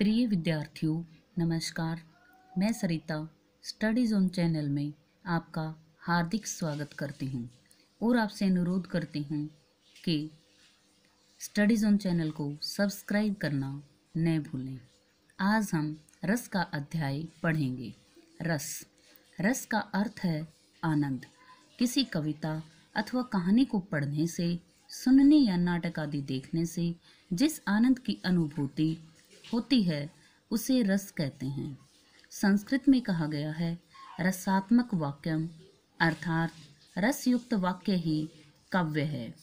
प्रिय विद्यार्थियों, नमस्कार। मैं सरिता स्टडी जोन चैनल में आपका हार्दिक स्वागत करती हूँ और आपसे अनुरोध करती हूँ कि स्टडी जोन चैनल को सब्सक्राइब करना न भूलें। आज हम रस का अध्याय पढ़ेंगे। रस का अर्थ है आनंद। किसी कविता अथवा कहानी को पढ़ने से, सुनने या नाटक आदि देखने से जिस आनंद की अनुभूति होती है उसे रस कहते हैं। संस्कृत में कहा गया है, रसात्मक वाक्यम, अर्थात रसयुक्त वाक्य ही काव्य है।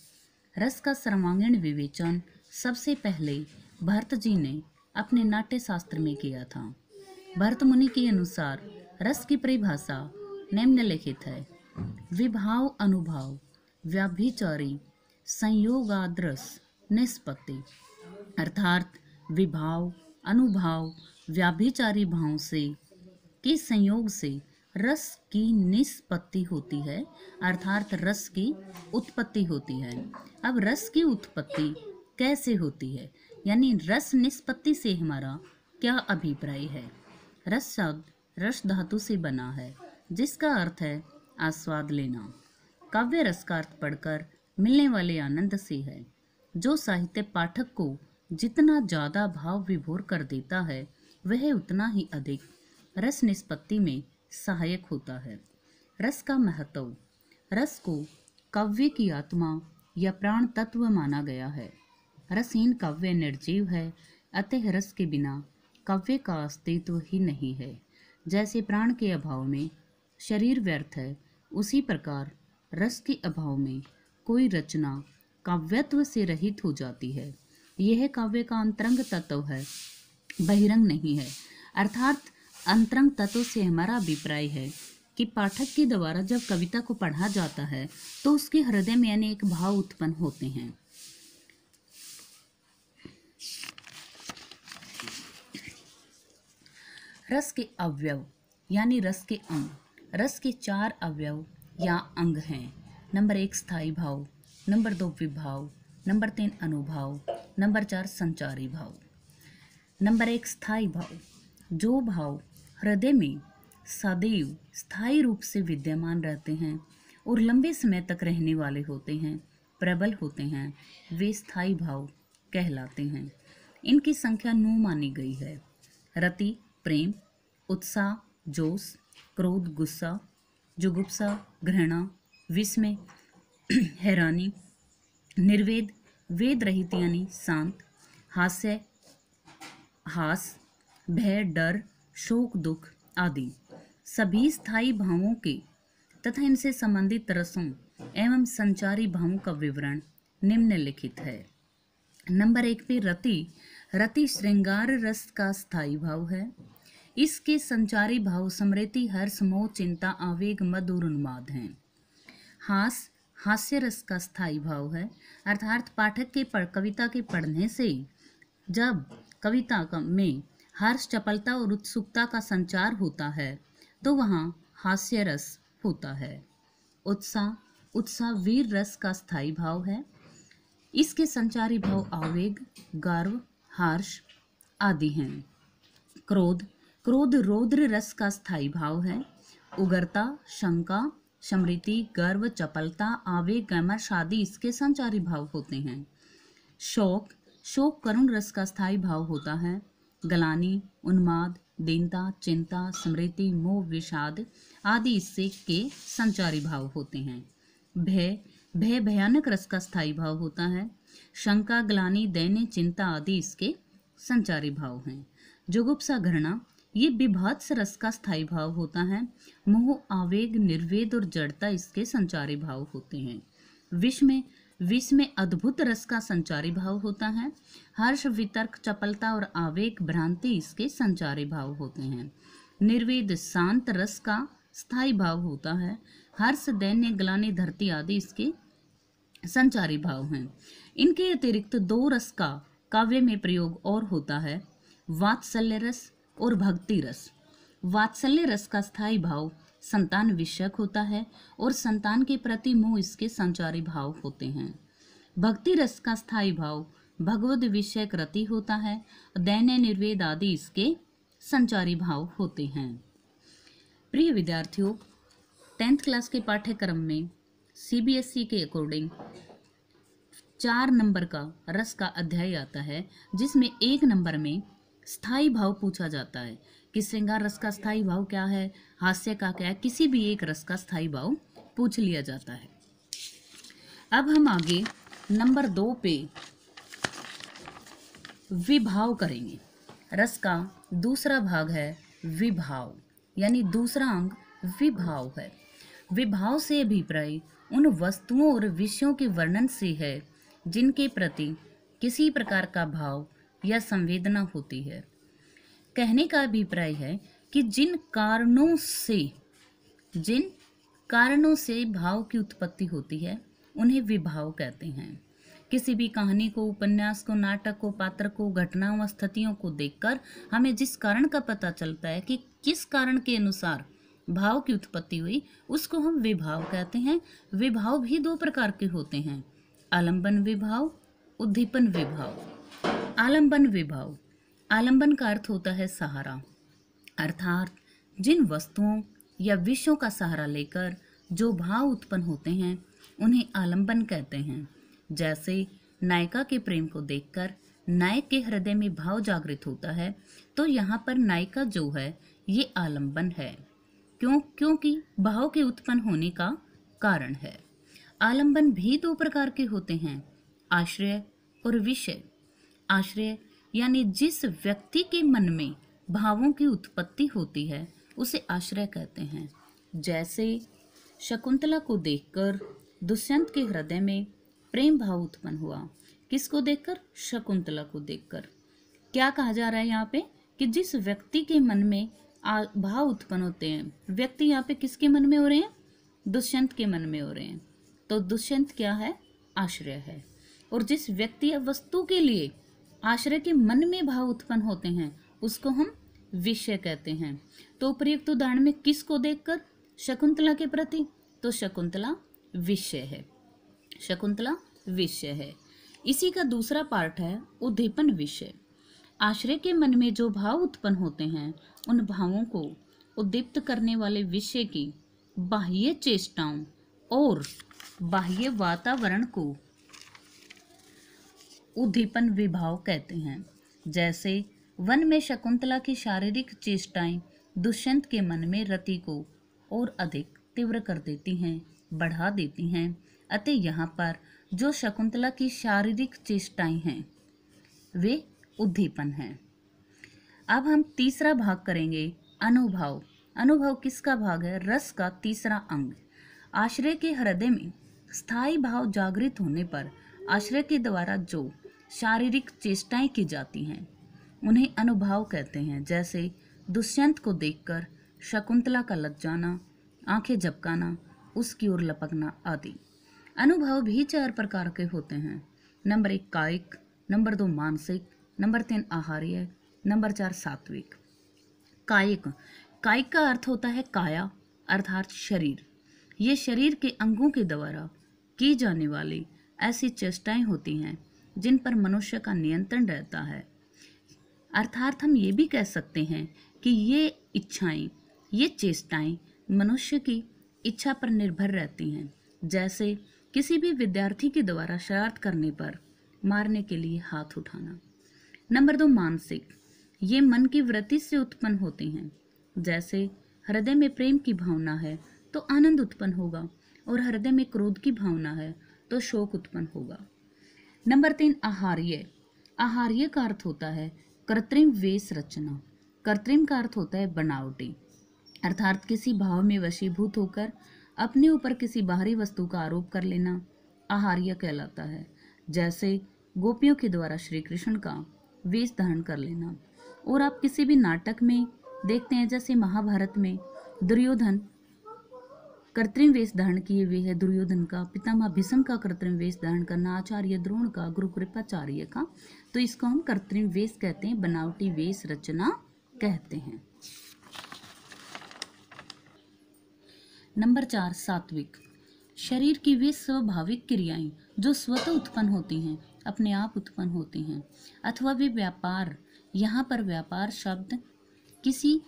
रस का सर्वांगीण विवेचन सबसे पहले भरत जी ने अपने नाट्य शास्त्र में किया था। भरत मुनि के अनुसार रस की परिभाषा निम्नलिखित है: विभाव, अनुभाव, व्याभिचारी, संयोगाद्रस, निष्पत्ति। अर्थात विभाव, अनुभाव, व्याभिचारी भाव से के संयोग से रस की निष्पत्ति होती है, अर्थात रस की उत्पत्ति होती है। अब रस की उत्पत्ति कैसे होती है, यानी रस निष्पत्ति से हमारा क्या अभिप्राय है। रस शब्द रस धातु से बना है, जिसका अर्थ है आस्वाद लेना। काव्य रस का अर्थ पढ़कर मिलने वाले आनंद से है, जो साहित्य पाठक को जितना ज़्यादा भाव विभोर कर देता है, वह उतना ही अधिक रस निष्पत्ति में सहायक होता है। रस का महत्व। रस को काव्य की आत्मा या प्राण तत्व माना गया है। रसहीन काव्य निर्जीव है, अतः रस के बिना काव्य का अस्तित्व ही नहीं है। जैसे प्राण के अभाव में शरीर व्यर्थ है, उसी प्रकार रस के अभाव में कोई रचना काव्यत्व से रहित हो जाती है। यह काव्य का अंतरंग तत्व है, बहिरंग नहीं है। अर्थात अंतरंग तत्व से हमारा अभिप्राय है कि पाठक के द्वारा जब कविता को पढ़ा जाता है तो उसके हृदय में अनेक भाव उत्पन्न होते हैं। रस के अवयव यानी रस के अंग। रस के 4 अवयव या अंग हैं। नंबर 1 स्थायी भाव, नंबर 2 विभाव, नंबर 3 अनुभाव, नंबर 4 संचारी भाव। नंबर 1 स्थायी भाव। जो भाव हृदय में सदैव स्थायी रूप से विद्यमान रहते हैं और लंबे समय तक रहने वाले होते हैं, प्रबल होते हैं, वे स्थायी भाव कहलाते हैं। इनकी संख्या 9 मानी गई है: रति प्रेम, उत्साह जोश, क्रोध गुस्सा, जुगुप्सा घृणा, विस्मय हैरानी, निर्वेद वेद रहित यानी शांत, हास्य हास, भय डर, शोक दुख आदि। सभी स्थायी भावों के तथा इनसे संबंधित रसों एवं संचारी भावों का विवरण निम्नलिखित है। नंबर 1 पे रति। रति श्रृंगार रस का स्थायी भाव है। इसके संचारी भाव स्मृति, हर्ष, मोह, चिंता, आवेग, मद और उन्माद हैं। हास्य रस का स्थायी भाव है, अर्थात पाठक के कविता के पढ़ने से जब कविता में हर्ष, चपलता और उत्सुकता का संचार होता है तो वहाँ हास्य रस होता है। उत्साह वीर रस का स्थायी भाव है। इसके संचारी भाव आवेग, गर्व, हर्ष आदि हैं। क्रोध रौद्र रस का स्थायी भाव है। उग्रता, शंका, स्मृति, गर्व, चपलता, आवेग, कैमर्ष आदि इसके संचारी भाव होते हैं। शोक करुण रस का स्थायी भाव होता है। ग्लानि, उन्माद, दीनता, चिंता, स्मृति, मोह, विषाद आदि इससे के संचारी भाव होते हैं। भय भयानक रस का स्थायी भाव होता है। शंका, ग्लानि, दैन्य, चिंता आदि इसके संचारी भाव हैं। जुगुप्सा घृणा ये विभत्स रस का स्थायी भाव होता है। मोह, आवेग, निर्वेद और जड़ता इसके संचारी भाव होते हैं। विस्मय अद्भुत रस का संचारी भाव होता है। हर्ष, वितर्क, चपलता और आवेग, भ्रांति इसके संचारी भाव होते हैं। निर्वेद शांत रस का स्थायी भाव होता है। हर्ष, दैन्य, ग्लानि, धरती आदि इसके संचारी भाव हैं। इनके अतिरिक्त 2 रस का काव्य में प्रयोग और होता है: वात्सल्य रस और भक्ति रस। वात्सल्य रस का स्थायी भाव संतान विषयक होता है और संतान के प्रति मोह इसके संचारी भाव होते हैं। भक्ति रस का स्थायी भाव भगवद विषयक रति होता है, दैन्य निर्वेद आदि इसके संचारी भाव होते हैं। प्रिय विद्यार्थियों, 10th क्लास के पाठ्यक्रम में CBSE के अकॉर्डिंग 4 नंबर का रस का अध्याय आता है, जिसमें 1 नंबर में स्थायी भाव पूछा जाता है कि श्रृंगार रस का स्थायी भाव क्या है, हास्य का क्या है, किसी भी एक रस का स्थायी भाव पूछ लिया जाता है। अब हम आगे नंबर 2 पे विभाव करेंगे। रस का दूसरा भाग है विभाव, यानी दूसरा अंग विभाव है। विभाव से अभिप्राय उन वस्तुओं और विषयों के वर्णन से है जिनके प्रति किसी प्रकार का भाव या संवेदना होती है। कहने का अभिप्राय है कि जिन कारणों से भाव की उत्पत्ति होती है उन्हें विभाव कहते हैं। किसी भी कहानी को, उपन्यास को, नाटक को, पात्र को, घटनाओं व स्थितियों को देखकर हमें जिस कारण का पता चलता है कि किस कारण के अनुसार भाव की उत्पत्ति हुई, उसको हम विभाव कहते हैं। विभाव भी 2 प्रकार के होते हैं, आलंबन विभाव, उद्दीपन विभाव। आलंबन विभाव, आलंबन का अर्थ होता है सहारा, अर्थात जिन वस्तुओं या विषयों का सहारा लेकर जो भाव उत्पन्न होते हैं उन्हें आलंबन कहते हैं। जैसे नायिका के प्रेम को देखकर नायक के हृदय में भाव जागृत होता है, तो यहाँ पर नायिका जो है ये आलंबन है, क्योंकि भाव के उत्पन्न होने का कारण है। आलंबन भी 2 प्रकार के होते हैं, आश्रय और विषय। आश्रय यानी जिस व्यक्ति के मन में भावों की उत्पत्ति होती है उसे आश्रय कहते हैं। जैसे शकुंतला को देखकर दुष्यंत के हृदय में प्रेम भाव उत्पन्न हुआ। किसको देखकर? शकुंतला को देखकर। क्या कहा जा रहा है यहाँ पे कि जिस व्यक्ति के मन में भाव उत्पन्न होते हैं, व्यक्ति यहाँ पे किसके मन में हो रहे हैं? दुष्यंत के मन में हो रहे हैं। तो दुष्यंत क्या है? आश्रय है। और जिस व्यक्ति या वस्तु के लिए आश्रय के मन में भाव उत्पन्न होते हैं उसको हम विषय कहते हैं। तो उपयुक्त उदाहरण में किसको देखकर? शकुंतला के प्रति, तो शकुंतला विषय है। शकुंतला विषय है। इसी का दूसरा पार्ट है उद्दीपन विषय। आश्रय के मन में जो भाव उत्पन्न होते हैं उन भावों को उद्दीप्त करने वाले विषय की बाह्य चेष्टाओं और बाह्य वातावरण को उद्दीपन विभाव कहते हैं। जैसे वन में शकुंतला की शारीरिक चेष्टाएं दुष्यंत के मन में रति को और अधिक तीव्र कर देती हैं, बढ़ा देती हैं। अतः यहाँ पर जो शकुंतला की शारीरिक चेष्टाएं हैं वे उद्दीपन हैं। अब हम तीसरा भाग करेंगे अनुभव। अनुभव किसका भाग है? रस का तीसरा अंग। आश्रय के हृदय में स्थायी भाव जागृत होने पर आश्रय के द्वारा जो शारीरिक चेष्टाएं की जाती हैं उन्हें अनुभव कहते हैं। जैसे दुष्यंत को देखकर शकुंतला का लज्जाना, आंखें झपकाना, उसकी ओर लपकना आदि। अनुभव भी 4 प्रकार के होते हैं। नंबर 1 कायिक, नंबर 2 मानसिक, नंबर 3 आहार्य, नंबर 4 सात्विक। कायिक, कायिक का अर्थ होता है काया अर्थात शरीर। ये शरीर के अंगों के द्वारा की जाने वाली ऐसी चेष्टाएं होती हैं जिन पर मनुष्य का नियंत्रण रहता है। अर्थात हम ये भी कह सकते हैं कि ये इच्छाएं, ये चेष्टाएं मनुष्य की इच्छा पर निर्भर रहती हैं। जैसे किसी भी विद्यार्थी के द्वारा शरारत करने पर मारने के लिए हाथ उठाना। नंबर 2 मानसिक, ये मन की वृत्ति से उत्पन्न होते हैं। जैसे हृदय में प्रेम की भावना है तो आनंद उत्पन्न होगा और हृदय में क्रोध की भावना है तो शोक उत्पन्न होगा। नंबर 3 आहार्य। आहार्य का अर्थ होता है कृत्रिम वेश रचना। कृत्रिम का अर्थ होता है बनावटी, अर्थात किसी भाव में वशीभूत होकर अपने ऊपर किसी बाहरी वस्तु का आरोप कर लेना आहार्य कहलाता है। जैसे गोपियों के द्वारा श्री कृष्ण का वेश धारण कर लेना। और आप किसी भी नाटक में देखते हैं, जैसे महाभारत में दुर्योधन कृत्रिम वेश धारण किए हुए है, दुर्योधन का, पितामह भीष्म का कृत्रिम वेश धारण करना, आचार्य द्रोण का, गुरु कृपाचार्य का, तो इसको हम कृत्रिम वेश कहते हैं, बनावटी वेश रचना कहते हैं। नंबर 4 सात्विक। शरीर की वे स्वाभाविक क्रियाएं जो स्वतः उत्पन्न होती हैं अपने आप उत्पन्न होते हैं, अथवा वे व्यापार, यहाँ पर व्यापार शब्द किसी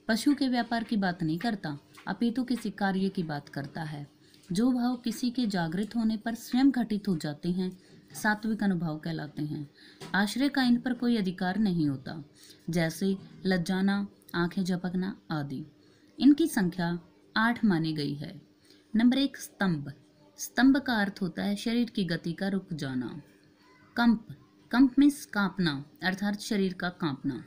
पशु के व्यापार की बात नहीं करता, अपितु किसी कार्य की बात करता है। जो भाव किसी के जागृत होने पर स्वयं घटित हो जाते हैं, सात्विक अनुभव कहलाते हैं। आश्रय का इन पर कोई अधिकार नहीं होता, जैसे लज्जाना, आंखें झपकना आदि। इनकी संख्या 8 मानी गई है। नंबर 1, स्तंभ। स्तंभ का अर्थ होता है शरीर की गति का रुक जाना। कंप, कंप मीन्स कांपना, अर्थात शरीर का कांपना।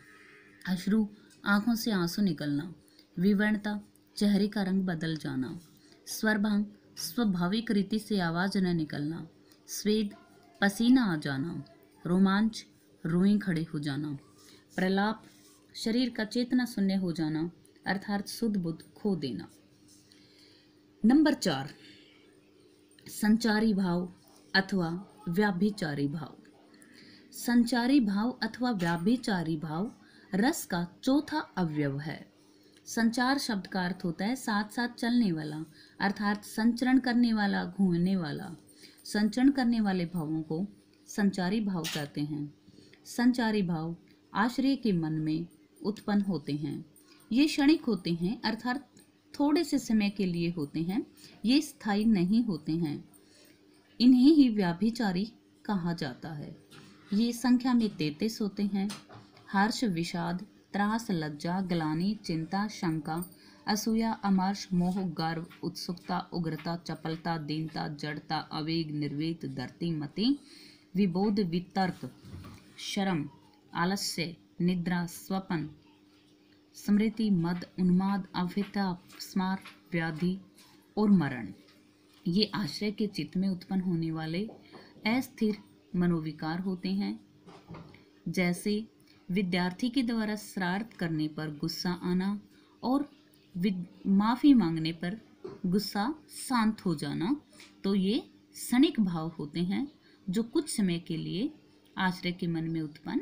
अश्रु, आंखों से आंसू निकलना। विवर्णता, चेहरे का रंग बदल जाना। स्वरभंग, स्वाभाविक रीति से आवाज न निकलना। स्वेद, पसीना आ जाना। रोमांच, रोएं खड़े हो जाना। प्रलाप, शरीर का चेतना शून्य हो जाना, अर्थात शुद्ध बुद्ध खो देना। नंबर 4, संचारी भाव अथवा व्याभिचारी भाव। संचारी भाव अथवा व्याभिचारी भाव रस का चौथा अवयव है। संचार शब्द का अर्थ होता है साथ साथ चलने वाला, अर्थात संचरण करने वाला, घूमने वाला। संचरण करने वाले भावों को संचारी भाव कहते हैं। संचारी भाव आश्रय के मन में उत्पन्न होते हैं। ये क्षणिक होते हैं, अर्थात थोड़े से समय के लिए होते हैं, ये स्थायी नहीं होते हैं। इन्हें ही व्याभिचारी कहा जाता है। ये संख्या में 33 होते हैं। हर्ष, विषाद, त्रास, लज्जा, ग्लानि, चिंता, शंका, असूया, अमर्ष, मोह, गर्व, उत्सुकता, उग्रता, चपलता, दीनता, जड़ता, आवेग, निर्वेद, धरती, मति, विबोध, वितर्क, शर्म, आलस्य, निद्रा, स्वपन, स्मृति, मद, उन्माद, अभिता, स्मार, व्याधि और मरण, ये आश्रय के चित्त में उत्पन्न होने वाले अस्थिर मनोविकार होते हैं। जैसे विद्यार्थी के द्वारा शरारत करने पर गुस्सा आना और माफ़ी मांगने पर गुस्सा शांत हो जाना, तो ये क्षणिक भाव होते हैं जो कुछ समय के लिए आश्रय के मन में उत्पन्न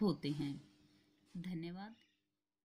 होते हैं। धन्यवाद।